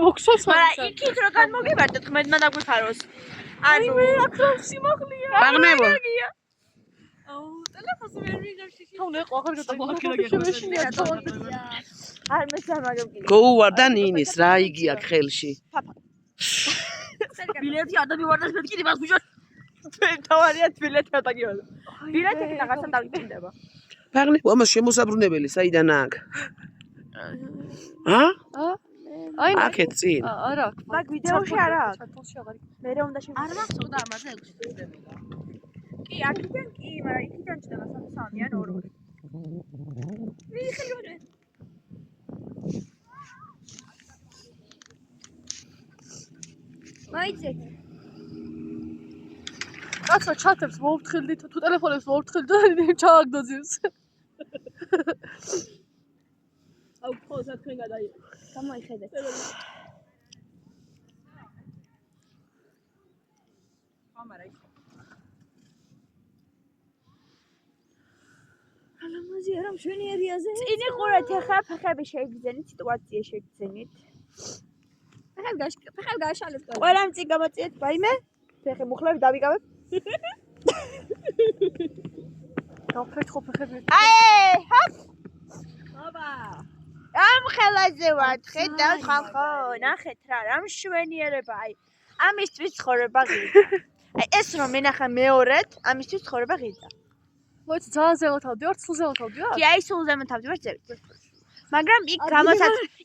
მოგცოს მაგრამ იქით რო განმოგივარდეთ ღმერთმა დაგვიფაროს. ანუ მე აქ რა სიმაღლეა. მაგნებო. აუ, ტელეფონს ვერ ვიღებში. თუნდაც აღარ გადავახილაგე. არ მეცამაგებ კიდე. გოუვარდა ნინის რა იგი აქ ხელში. ბილეთი ადამივარდეს მეთქი იმას ბიჭო. თავარია ბილეთი ატაგივალო. ბილეთი რაღაცა დაგიჭირდება. მაგნებო ამას შემოსაბრუნებელი საიდან აქ? აი აქეთ წინ. არა. მაგ ვიდეოში არა აქვს. ჩათულში აღარ იქ. მე უნდა შემო. არ მახსოვდა ამაზე 6 წუთებია. კი, აქიდან კი, მაგრამ იქიდან ჩდება 3 ან 2. ვიხილურე. მაიცეთ. კაცო ჩათებს მოუფრთხილდით თუ ტელეფონებს მოუფრთხილდით ჩააგდოძებს. აუ, ხო, საქმე გადაიღე. გამოიხედეთ. კამერა იქ. ალამაზია რა მშვენიერიაზე. წინ იყურეთ ახლა ფეხები შეიგზენით, სიტუაცია შეიგზენით. ფეხები გააშალეთ. ყველამ წინ გამოწიეთ, ბაიმე. ფეხი მუხლები დავიკავებ. გაფრთხო ფეხები. აი, ჰოპ. აბა. ამ ხელაზე ვარ, ხედავთ ხალხო, ნახეთ რა, რა მშვენიერება, აი. ამისთვის ცხოვრება ღირდა. აი ეს რომ მენახა მეორედ, ამისთვის ცხოვრება ღირდა. მოიცა ძალიან ზემოთ ავდივარ, სულ ზემოთ ავდივარ? კი, აი სულ ზემოთ ავდივარ ზევით. მაგრამ იქ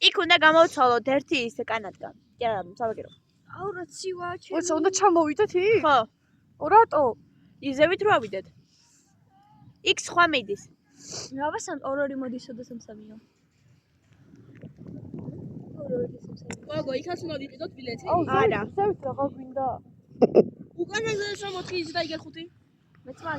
იქ უნდა გამოვცვალოთ ერთი ისე კანადგან. კი არა, სავაგერო. აუ რა ცივა ჩემო. მოიცა უნდა ჩამოვიდეთ იქ? ხო. რატო? იზევით რო ავიდეთ. იქ სხვა მიდის. რავასან ორ-ორი მოდისო და სამსამიო. გოგო, იქაც უნდა ვიყიდოთ ბილეთი? არა. ზევით რა გვინდა? უკანაზე 4 ის და იგერ 5. მეც მაგ